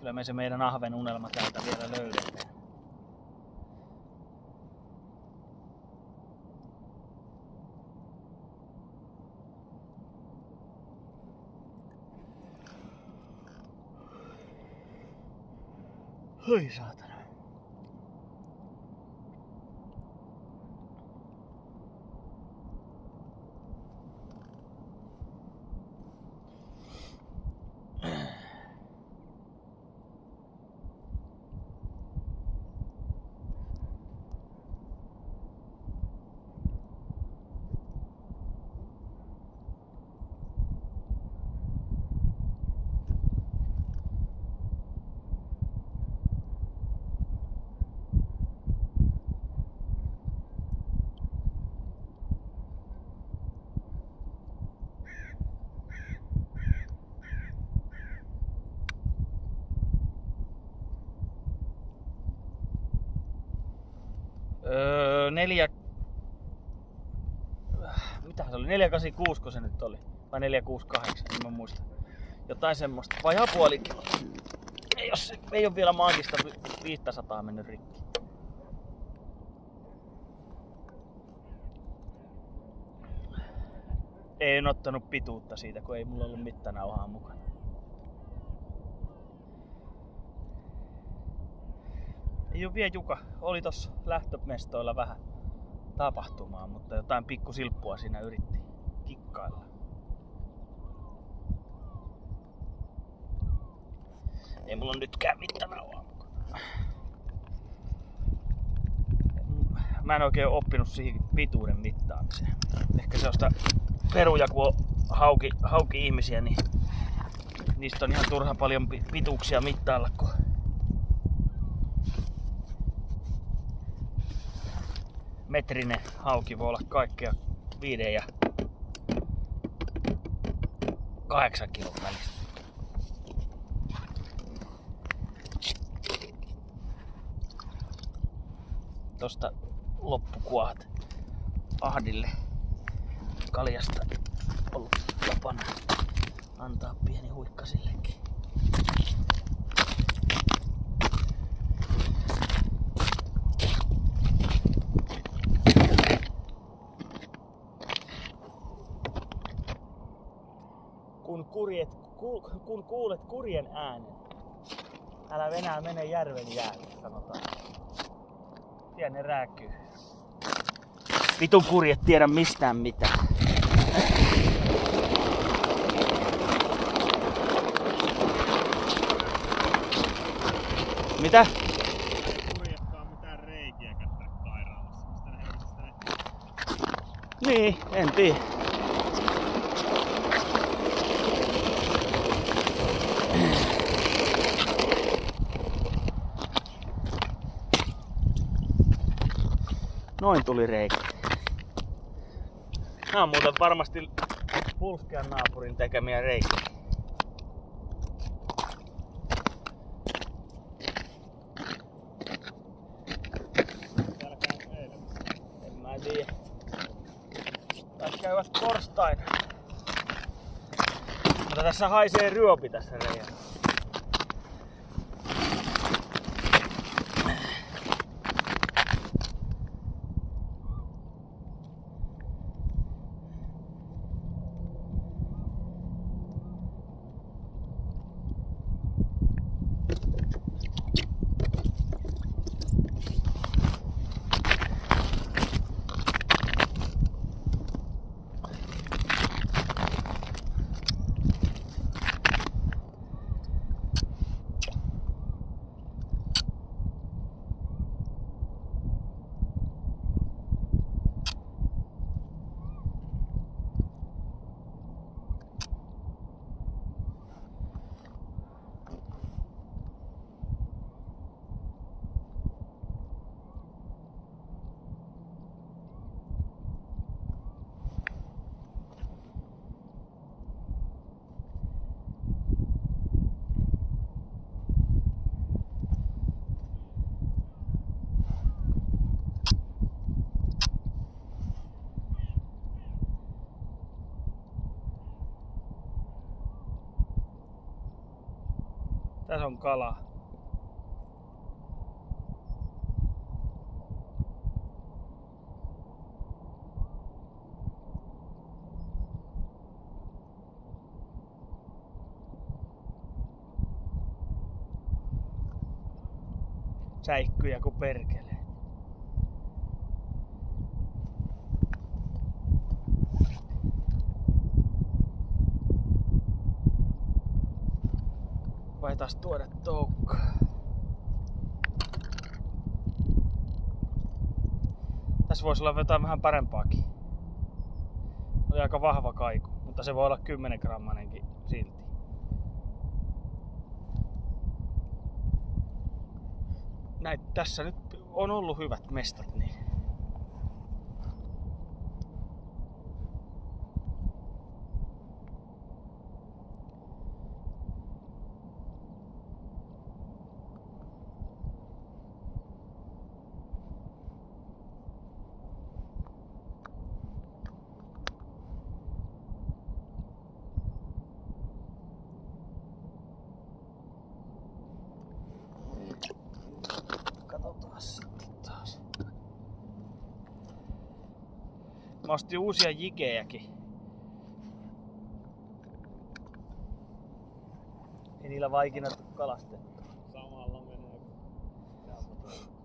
Kyllä me se meidän ahven unelma täältä vielä löydetään. Hoi saatana. Mitä se oli? 486 kun se nyt oli? Vai 468? En mä muista. Jotain semmoista. Vajaa puoli kiloa. Ei ole vielä maagista 500 mennyt rikki. En ottanut pituutta siitä, kun ei mulla ollut mittanauhaa mukana. Ei oo vielä Juka. Oli tossa lähtömestoilla vähän tapahtumaa, mutta jotain pikkusilppua siinä yritti kikkailla. Ei mulla nytkään mittanauhaa mukana. Mä en oikein oppinut siihen pituuden mittaamiseen. Ehkä se on sitä peruja, kun on hauki ihmisiä, niin niistä on ihan turha paljon pituuksia mittailla, kun metrinen hauki voi olla kaikkea 5 ja 8 kilon välistä. Tosta loppukuohat ahdille kaljasta ollut tapana antaa pieni huikka sillekin. Kun kuulet kurjen äänen, älä enää mene järven jäälle, sanotaan. Pieni rääkyy. Vitun kurjet tiedä mistään mitään. Mitä? Kurjetkaan mitään reikiä kättää kairaamassa. Mistä ne helvetistä ne? Niin, en tiedä. Noin tuli reikä. Nää on muuten varmasti Pulskean naapurin tekemiä reikiä. Täällä käy eilen. En mä tiedä. Taisi käydä torstaina. Mutta tässä haisee ryöpi tässä reijällä. Tässä on kala. Säikkyjä ku perkele. Vaitais tuoda toukkaa. Tässä voisi olla jotain vähän parempaakin. Oli aika vahva kaiku, mutta se voi olla 10 grammanenkin silti. Tässä nyt on ollut hyvät mestat, niin katsotaan sitten taas. Mä ostin uusia jigejäkin. Ei niillä vaan ikinä kalastettu. Samalla menee.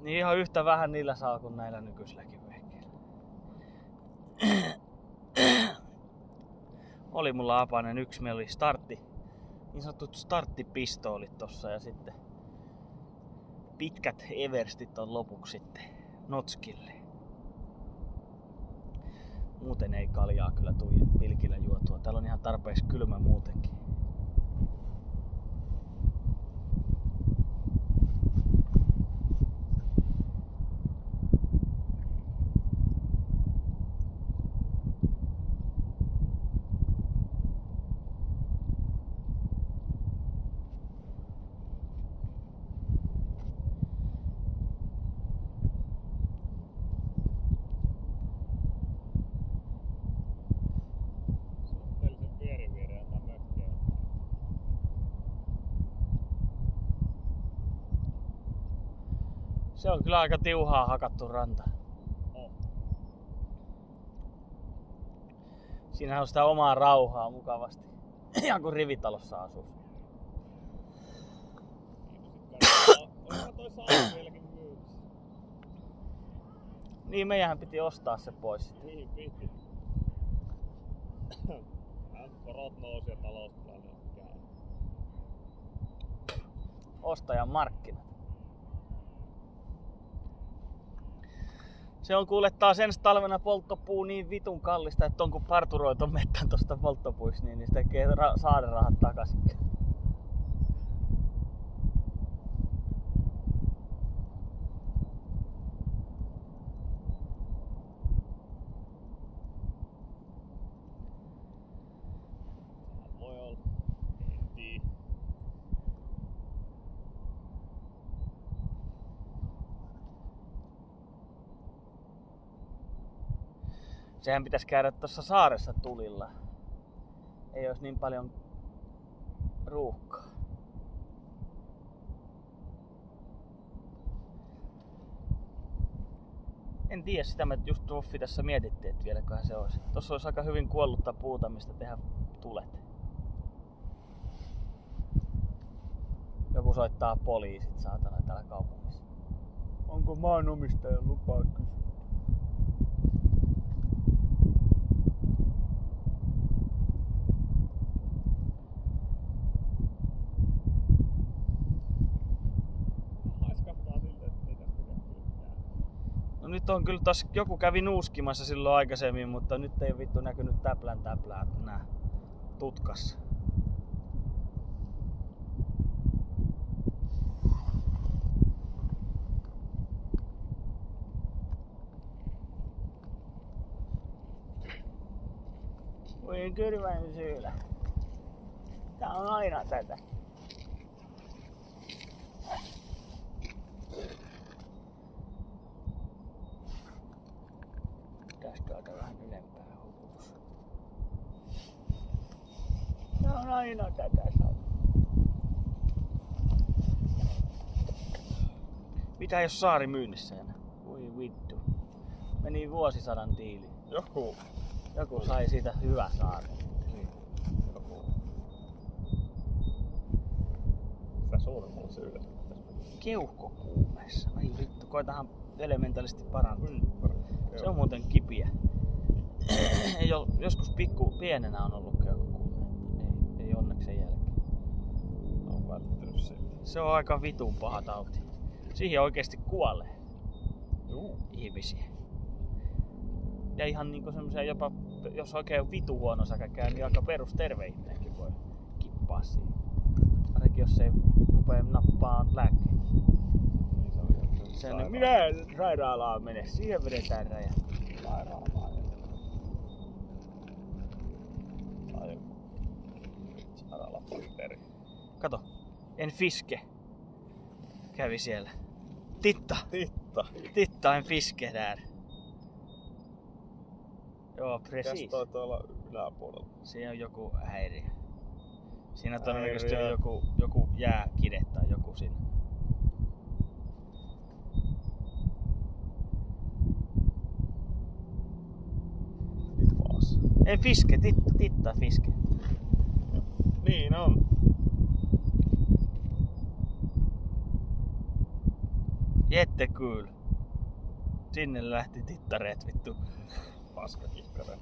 Niin ihan yhtä vähän niillä saa kuin näillä nykyisilläkin vehkeillä. Oli mulla apainen yksi, meillä oli niin sanotut starttipistoolit tossa ja sitten pitkät everstit on lopuksi sitten notskille. Muuten ei kaljaa kyllä tuu pilkillä juotua. Täällä on ihan tarpeeksi kylmä muutenkin. Se on kyllä aika tiuhaa hakattu ranta. Oh. Siinähän on sitä omaa rauhaa mukavasti. Ihan kuin rivitalossa asuisi. Onko toi sauna vieläkin myynnissä? Niin, meidän piti ostaa se pois. Niin piti. Korot nousi ja taloustilanne käy. Ostajan markkinat. Se on kuule taas ensi talvena polttopuu niin vitun kallista, että on kun parturoit on mettän tosta polttopuiksi, niin se tekee saarerahat takaisin. Voi olla. En tiedä. Sehän pitäisi käydä tuossa saaressa tulilla. Ei olisi niin paljon ruuhkaa. En tiedä, sitä me just Ruffi tässä mietittiin, että vieläköhän se olisi. Tuossa olisi aika hyvin kuollutta puuta, mistä tehdä tulet. Joku soittaa poliisit saatana täällä kaupungissa. Onko maanomistajan lupaa kysyä? No nyt on kyllä tossa, joku kävi nuuskimassa silloin aikaisemmin, mutta nyt ei vittu näkynyt täplää nää tutkassa. Voi kylmän syylä. Tää on aina tätä. Tästä on vähän ylempää hukutus. Tää on aina tätä. Mitä jos saari myynnissä enää? Voi vittu. Meni vuosisadan diili. Joku sai siitä hyvä saari. Niin. Sitä suuremmalla syyllä. Keuhkokuumeessa. Ai vittu, koitahan elementaalisesti parantaa. Se on Joo. muuten kipiä. Ei ole, joskus pienenä on ollut keuhkokuume. Ei onneksi sen jälkeen. On välttynyt siitä. Se on aika vitun paha tauti. Siihen oikeesti kuolee Juu. ihmisiä. Ja ihan niinku semmosia jopa, jos oikein vitu huono säkä käy, niin aika perusterve ihminenkin voi kippaa siihen. Ainakin jos ei rupee nappaa lääkkeitä. Niin se on jo Sen, niin minä sairaalaan mene, siihen vedetään räjä. Sairaalaan. Ai. Sairaalapanteri. Kato, en fiske kävi siellä. Titta, titta en fiske där. Joo, precis. Mikäs taitaa olla yläpuolella? Siinä on joku häiriö. Siinä todennäköisesti on Häiriö. joku jääkide tai joku siinä. Tipaas. En fiske, titta fiske. Niin on. Jättekul. Sinne lähti tittareet vittu. Paskakihkare.